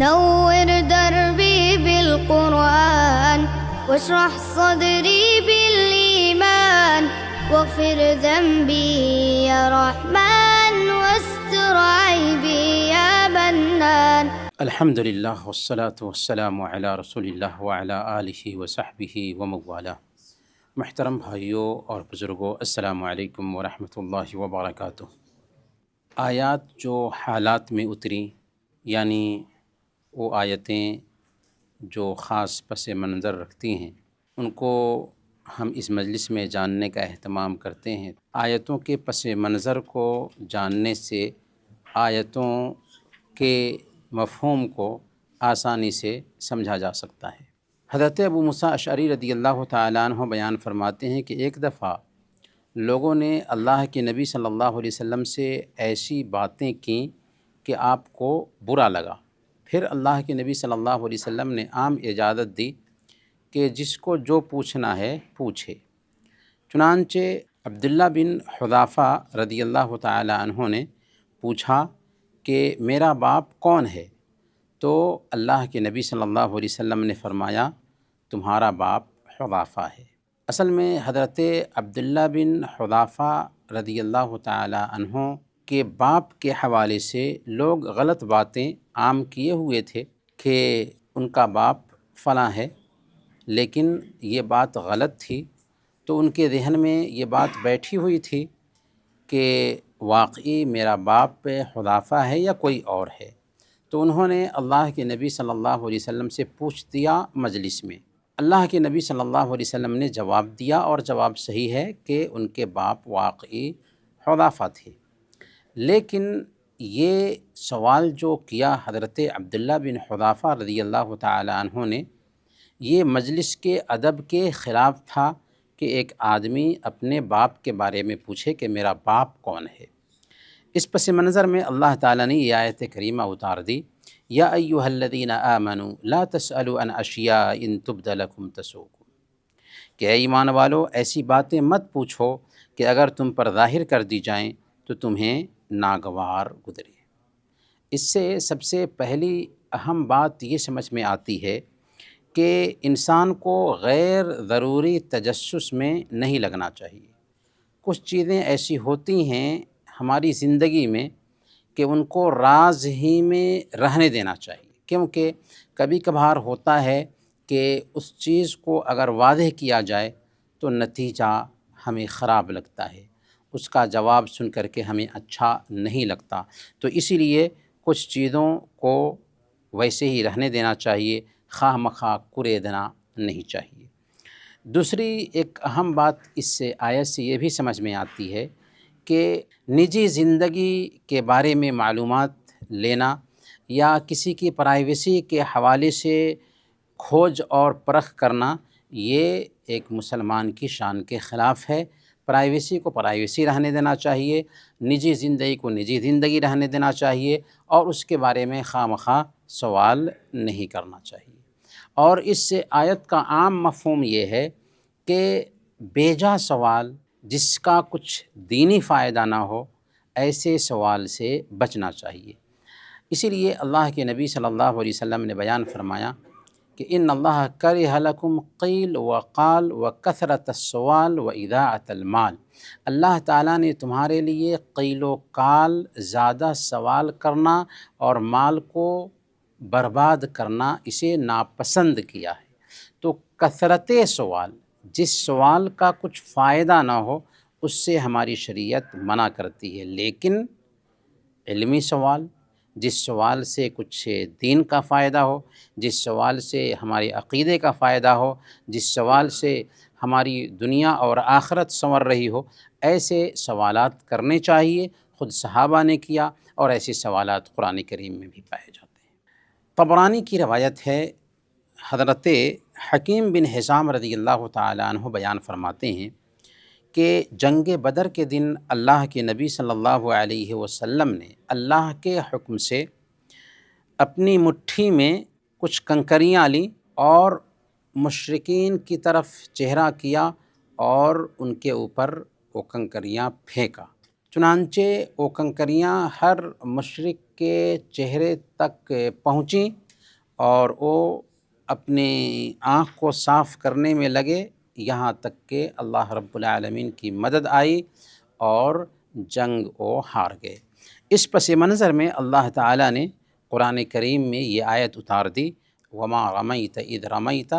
نور دربي بالقرآن واشرح صدري بالإيمان واغفر ذنبي يا رحمن واستر عيبي يا منان. الحمد للہ والصلاة والسلام علی رسول اللہ وعلی آلہ وصحبہ وموالہ. محترم بھائیوں اور بزرگوں، السلام علیکم ورحمۃ اللہ وبرکاتہ. آیات جو حالات میں اتری، یعنی وہ آیتیں جو خاص پس منظر رکھتی ہیں، ان کو ہم اس مجلس میں جاننے کا اہتمام کرتے ہیں. آیتوں کے پس منظر کو جاننے سے آیتوں کے مفہوم کو آسانی سے سمجھا جا سکتا ہے. حضرت ابو موسیٰ اشعری رضی اللہ تعالیٰ عنہ بیان فرماتے ہیں کہ ایک دفعہ لوگوں نے اللہ کے نبی صلی اللہ علیہ وسلم سے ایسی باتیں کیں کہ آپ کو برا لگا. پھر اللہ کے نبی صلی اللہ علیہ وسلم نے عام اجازت دی کہ جس کو جو پوچھنا ہے پوچھے. چنانچہ عبداللہ بن حذافہ رضی اللہ تعالیٰ عنہ نے پوچھا کہ میرا باپ کون ہے؟ تو اللہ کے نبی صلی اللہ علیہ وسلم نے فرمایا تمہارا باپ حذافہ ہے. اصل میں حضرت عبداللہ بن حذافہ رضی اللہ تعالیٰ عنہ کے باپ کے حوالے سے لوگ غلط باتیں عام کیے ہوئے تھے کہ ان کا باپ فلاں ہے، لیکن یہ بات غلط تھی. تو ان کے ذہن میں یہ بات بیٹھی ہوئی تھی کہ واقعی میرا باپ حذافہ ہے یا کوئی اور ہے. تو انہوں نے اللہ کے نبی صلی اللہ علیہ وسلم سے پوچھ دیا مجلس میں. اللہ کے نبی صلی اللہ علیہ وسلم نے جواب دیا، اور جواب صحیح ہے کہ ان کے باپ واقعی حذافہ تھے. لیکن یہ سوال جو کیا حضرت عبداللہ بن حذافہ رضی اللہ تعالی عنہ نے، یہ مجلس کے ادب کے خلاف تھا کہ ایک آدمی اپنے باپ کے بارے میں پوچھے کہ میرا باپ کون ہے. اس پس منظر میں اللہ تعالیٰ نے یہ آیت کریمہ اتار دی، یا ایھا الذین آمنوا لا تسألوا عن اشیاء ان تبد لکم تسؤکم، کہ اے ایمان والو ایسی باتیں مت پوچھو کہ اگر تم پر ظاہر کر دی جائیں تو تمہیں ناگوار گزرے. اس سے سب سے پہلی اہم بات یہ سمجھ میں آتی ہے کہ انسان کو غیر ضروری تجسس میں نہیں لگنا چاہیے. کچھ چیزیں ایسی ہوتی ہیں ہماری زندگی میں کہ ان کو راز ہی میں رہنے دینا چاہیے، کیونکہ کبھی کبھار ہوتا ہے کہ اس چیز کو اگر واضح کیا جائے تو نتیجہ ہمیں خراب لگتا ہے، اس کا جواب سن کر کے ہمیں اچھا نہیں لگتا. تو اسی لیے کچھ چیزوں کو ویسے ہی رہنے دینا چاہیے، خواہ مخواہ کرے دینا نہیں چاہیے. دوسری ایک اہم بات اس سے آیت سے یہ بھی سمجھ میں آتی ہے کہ نجی زندگی کے بارے میں معلومات لینا یا کسی کی پرائیویسی کے حوالے سے کھوج اور پرکھ کرنا، یہ ایک مسلمان کی شان کے خلاف ہے. پرائیویسی کو پرائیویسی رہنے دینا چاہیے، نجی زندگی کو نجی زندگی رہنے دینا چاہیے، اور اس کے بارے میں خواہ مخواہ سوال نہیں کرنا چاہیے. اور اس سے آیت کا عام مفہوم یہ ہے کہ بیجا سوال جس کا کچھ دینی فائدہ نہ ہو، ایسے سوال سے بچنا چاہیے. اسی لیے اللہ کے نبی صلی اللہ علیہ وسلم نے بیان فرمایا کہ ان اللہ کرہ لکم قیل وقال وکثرت السؤال واضاعۃ المال. اللہ تعالیٰ نے تمہارے لیے قیل و قال، زیادہ سوال کرنا اور مال کو برباد کرنا، اسے ناپسند کیا ہے. تو کثرت سوال، جس سوال کا کچھ فائدہ نہ ہو، اس سے ہماری شریعت منع کرتی ہے. لیکن علمی سوال، جس سوال سے کچھ دین کا فائدہ ہو، جس سوال سے ہمارے عقیدے کا فائدہ ہو، جس سوال سے ہماری دنیا اور آخرت سنور رہی ہو، ایسے سوالات کرنے چاہیے. خود صحابہ نے کیا، اور ایسے سوالات قرآن کریم میں بھی پائے جاتے ہیں. طبرانی کی روایت ہے، حضرت حکیم بن حزام رضی اللہ تعالیٰ عنہ بیان فرماتے ہیں کہ جنگ بدر کے دن اللہ کے نبی صلی اللہ علیہ وسلم نے اللہ کے حکم سے اپنی مٹھی میں کچھ کنکریاں لیں اور مشرکین کی طرف چہرہ کیا اور ان کے اوپر وہ کنکریاں پھینکا. چنانچہ وہ کنکریاں ہر مشرک کے چہرے تک پہنچیں اور وہ اپنی آنکھ کو صاف کرنے میں لگے، یہاں تک کہ اللہ رب العالمین کی مدد آئی اور جنگ وہ ہار گئے۔ اس پس منظر میں اللہ تعالیٰ نے قرآن کریم میں یہ آیت اتار دی، وما رمیت اذ رمیت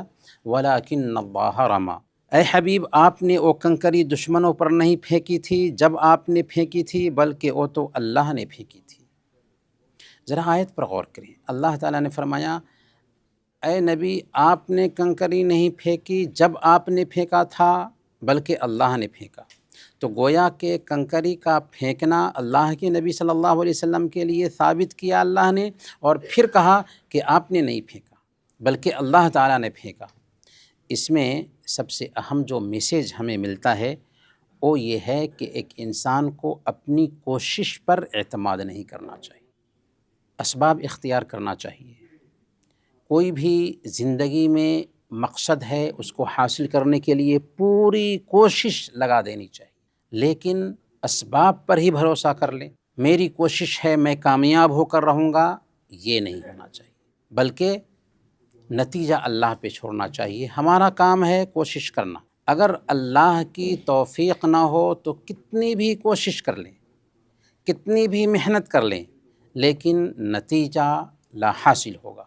ولکن اللہ رمی۔ اے حبیب، آپ نے وہ کنکری دشمنوں پر نہیں پھینکی تھی جب آپ نے پھینکی تھی، بلکہ وہ تو اللہ نے پھینکی تھی۔ ذرا آیت پر غور کریں، اللہ تعالیٰ نے فرمایا اے نبی آپ نے کنکری نہیں پھینکی جب آپ نے پھینکا تھا، بلکہ اللہ نے پھینکا۔ تو گویا کہ کنکری کا پھینکنا اللہ کے نبی صلی اللہ علیہ وسلم کے لیے ثابت کیا اللہ نے، اور پھر کہا کہ آپ نے نہیں پھینکا بلکہ اللہ تعالیٰ نے پھینکا۔ اس میں سب سے اہم جو میسیج ہمیں ملتا ہے وہ یہ ہے کہ ایک انسان کو اپنی کوشش پر اعتماد نہیں کرنا چاہیے، اسباب اختیار کرنا چاہیے۔ کوئی بھی زندگی میں مقصد ہے، اس کو حاصل کرنے کے لیے پوری کوشش لگا دینی چاہیے، لیکن اسباب پر ہی بھروسہ کر لیں، میری کوشش ہے میں کامیاب ہو کر رہوں گا، یہ نہیں ہونا چاہیے، بلکہ نتیجہ اللہ پہ چھوڑنا چاہیے۔ ہمارا کام ہے کوشش کرنا، اگر اللہ کی توفیق نہ ہو تو کتنی بھی کوشش کر لیں، کتنی بھی محنت کر لیں، لیکن نتیجہ لا حاصل ہوگا۔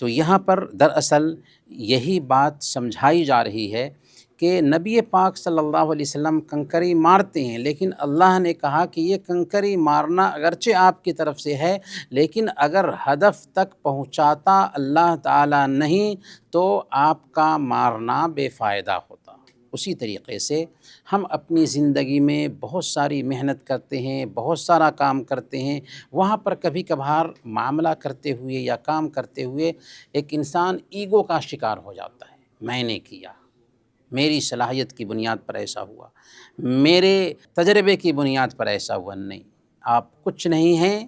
تو یہاں پر دراصل یہی بات سمجھائی جا رہی ہے کہ نبی پاک صلی اللہ علیہ وسلم کنکری مارتے ہیں، لیکن اللہ نے کہا کہ یہ کنکری مارنا اگرچہ آپ کی طرف سے ہے، لیکن اگر ہدف تک پہنچاتا اللہ تعالیٰ نہیں تو آپ کا مارنا بے فائدہ ہوتا۔ اسی طریقے سے ہم اپنی زندگی میں بہت ساری محنت کرتے ہیں، بہت سارا کام کرتے ہیں، وہاں پر کبھی کبھار معاملہ کرتے ہوئے یا کام کرتے ہوئے ایک انسان ایگو کا شکار ہو جاتا ہے، میں نے کیا، میری صلاحیت کی بنیاد پر ایسا ہوا، میرے تجربے کی بنیاد پر ایسا ہوا۔ نہیں، آپ کچھ نہیں ہیں،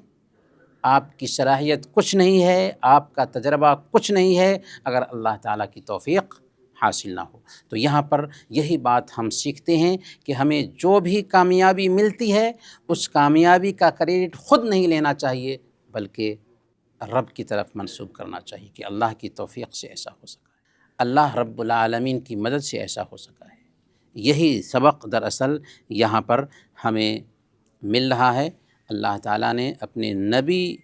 آپ کی صلاحیت کچھ نہیں ہے، آپ کا تجربہ کچھ نہیں ہے اگر اللہ تعالیٰ کی توفیق حاصل نہ ہو۔ تو یہاں پر یہی بات ہم سیکھتے ہیں کہ ہمیں جو بھی کامیابی ملتی ہے اس کامیابی کا کریڈٹ خود نہیں لینا چاہیے، بلکہ رب کی طرف منسوب کرنا چاہیے کہ اللہ کی توفیق سے ایسا ہو سکا ہے، اللہ رب العالمین کی مدد سے ایسا ہو سکا ہے۔ یہی سبق دراصل یہاں پر ہمیں مل رہا ہے۔ اللہ تعالیٰ نے اپنے نبی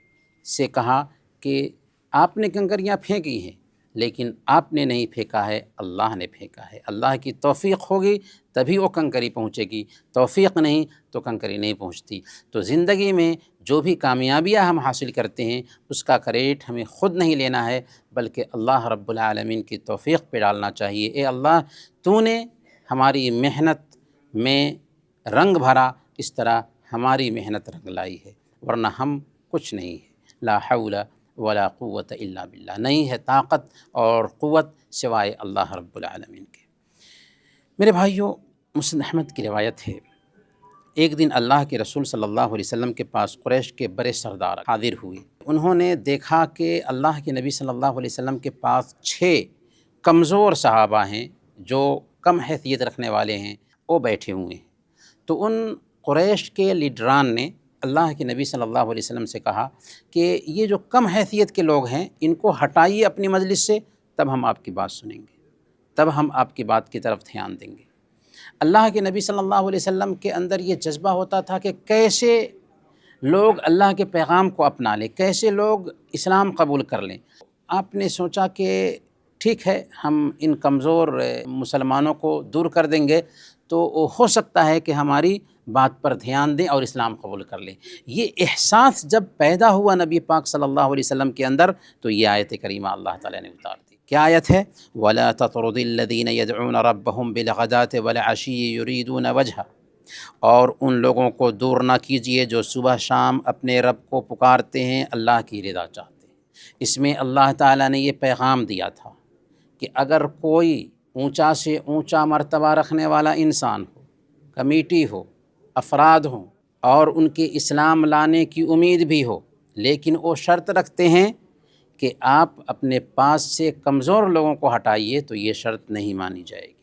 سے کہا کہ آپ نے کنکریاں پھینکی ہیں، لیکن آپ نے نہیں پھینکا ہے، اللہ نے پھینکا ہے۔ اللہ کی توفیق ہوگی تبھی وہ کنکری پہنچے گی، توفیق نہیں تو کنکری نہیں پہنچتی۔ تو زندگی میں جو بھی کامیابیاں ہم حاصل کرتے ہیں اس کا کریڈٹ ہمیں خود نہیں لینا ہے، بلکہ اللہ رب العالمین کی توفیق پہ ڈالنا چاہیے۔ اے اللہ، تو نے ہماری محنت میں رنگ بھرا، اس طرح ہماری محنت رنگ لائی ہے، ورنہ ہم کچھ نہیں ہے۔ لا حول ولا قوت الا باللہ، نہیں ہے طاقت اور قوت سوائے اللہ رب العالمین کے۔ میرے بھائیوں، مسند احمد کی روایت ہے، ایک دن اللہ کے رسول صلی اللہ علیہ وسلم کے پاس قریش کے بڑے سردار حاضر ہوئے۔ انہوں نے دیکھا کہ اللہ کے نبی صلی اللہ علیہ وسلم کے پاس 6 کمزور صحابہ ہیں جو کم حیثیت رکھنے والے ہیں، وہ بیٹھے ہوئے ہیں۔ تو ان قریش کے لیڈران نے اللہ کے نبی صلی اللہ علیہ وسلم سے کہا کہ یہ جو کم حیثیت کے لوگ ہیں ان کو ہٹائیے اپنی مجلس سے، تب ہم آپ کی بات سنیں گے، تب ہم آپ کی بات کی طرف دھیان دیں گے۔ اللہ کے نبی صلی اللہ علیہ وسلم کے اندر یہ جذبہ ہوتا تھا کہ کیسے لوگ اللہ کے پیغام کو اپنا لیں، کیسے لوگ اسلام قبول کر لیں۔ آپ نے سوچا کہ ٹھیک ہے، ہم ان کمزور مسلمانوں کو دور کر دیں گے تو ہو سکتا ہے کہ ہماری بات پر دھیان دیں اور اسلام قبول کر لیں۔ یہ احساس جب پیدا ہوا نبی پاک صلی اللہ علیہ وسلم کے اندر تو یہ آیت کریمہ اللہ تعالیٰ نے اتار دی۔ کیا آیت ہے؟ وَلَا تَطْرُدِ الَّذِينَ يَدْعُونَ رَبَّهُمْ بِالْغَدَاةِ وَالْعَشِيِّ يُرِيدُونَ وَجْهَهُ، اور ان لوگوں کو دور نہ کیجیے جو صبح شام اپنے رب کو پکارتے ہیں، اللہ کی رضا چاہتے ہیں۔ اس میں اللہ تعالیٰ نے یہ پیغام دیا تھا کہ اگر کوئی اونچا سے اونچا مرتبہ رکھنے والا انسان ہو، کمیٹی ہو، افراد ہوں، اور ان کے اسلام لانے کی امید بھی ہو، لیکن وہ شرط رکھتے ہیں کہ آپ اپنے پاس سے کمزور لوگوں کو ہٹائیے، تو یہ شرط نہیں مانی جائے گی۔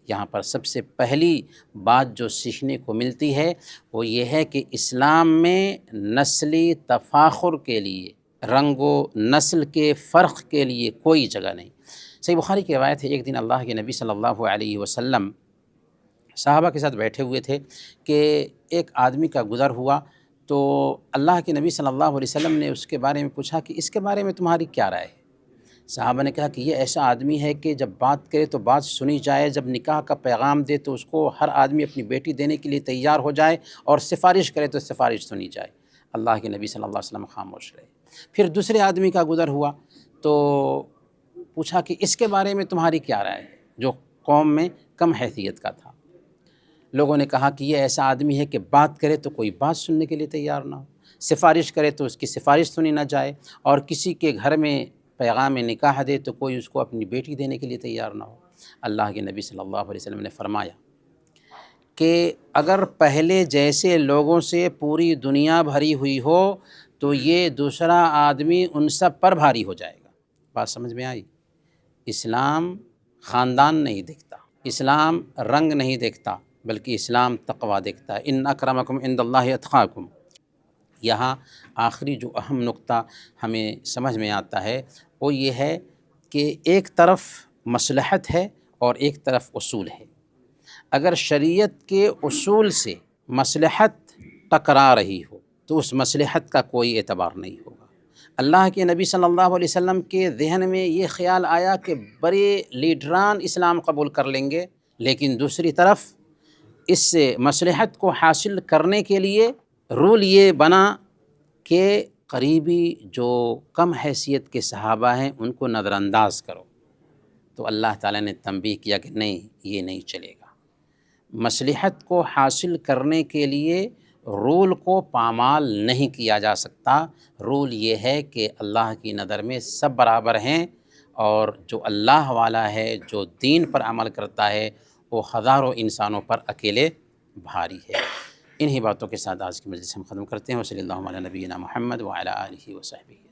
یہاں پر سب سے پہلی بات جو سیکھنے کو ملتی ہے وہ یہ ہے کہ اسلام میں نسلی تفاخر کے لیے رنگ و نسل کے فرق کے لیے کوئی جگہ نہیں۔ صحیح بخاری کی روایت ہے، ایک دن اللہ کے نبی صلی اللہ علیہ وسلم صحابہ کے ساتھ بیٹھے ہوئے تھے کہ ایک آدمی کا گزر ہوا، تو اللہ کے نبی صلی اللہ علیہ وسلم نے اس کے بارے میں پوچھا کہ اس کے بارے میں تمہاری کیا رائے ہے؟ صحابہ نے کہا کہ یہ ایسا آدمی ہے کہ جب بات کرے تو بات سنی جائے، جب نکاح کا پیغام دے تو اس کو ہر آدمی اپنی بیٹی دینے کے لیے تیار ہو جائے، اور سفارش کرے تو سفارش سنی جائے۔ اللہ کے نبی صلی اللہ علیہ وسلم خاموش رہے۔ پھر دوسرے آدمی کا گزر ہوا تو پوچھا کہ اس کے بارے میں تمہاری کیا رائے ہے، جو قوم میں کم حیثیت کا تھا۔ لوگوں نے کہا کہ یہ ایسا آدمی ہے کہ بات کرے تو کوئی بات سننے کے لیے تیار نہ ہو، سفارش کرے تو اس کی سفارش سنی نہ جائے، اور کسی کے گھر میں پیغام نکاح دے تو کوئی اس کو اپنی بیٹی دینے کے لیے تیار نہ ہو۔ اللہ کے نبی صلی اللہ علیہ وسلم نے فرمایا کہ اگر پہلے جیسے لوگوں سے پوری دنیا بھری ہوئی ہو تو یہ دوسرا آدمی ان سب پر بھاری ہو جائے گا۔ بات سمجھ میں آئی؟ اسلام خاندان نہیں دیکھتا، اسلام رنگ نہیں دیکھتا، بلکہ اسلام تقویٰ دیکھتا ہے۔ ان اکرمکم عند اللہ اتقاکم۔ یہاں آخری جو اہم نقطہ ہمیں سمجھ میں آتا ہے وہ یہ ہے کہ ایک طرف مصلحت ہے اور ایک طرف اصول ہے۔ اگر شریعت کے اصول سے مصلحت ٹکرا رہی ہو تو اس مصلحت کا کوئی اعتبار نہیں ہوگا۔ اللہ کے نبی صلی اللہ علیہ وسلم کے ذہن میں یہ خیال آیا کہ بڑے لیڈران اسلام قبول کر لیں گے، لیکن دوسری طرف اس سے مصلحت کو حاصل کرنے کے لیے رول یہ بنا کہ قریبی جو کم حیثیت کے صحابہ ہیں ان کو نظر انداز کرو، تو اللہ تعالیٰ نے تنبیہ کیا کہ نہیں، یہ نہیں چلے گا۔ مصلحت کو حاصل کرنے کے لیے رول کو پامال نہیں کیا جا سکتا۔ رول یہ ہے کہ اللہ کی نظر میں سب برابر ہیں، اور جو اللہ والا ہے، جو دین پر عمل کرتا ہے، وہ ہزاروں انسانوں پر اکیلے بھاری ہے۔ انہی باتوں کے ساتھ آج کی مجلس ہم ختم کرتے ہیں۔ وصلی اللہ علی نبینا محمد وعلی آلہ وصحبہ۔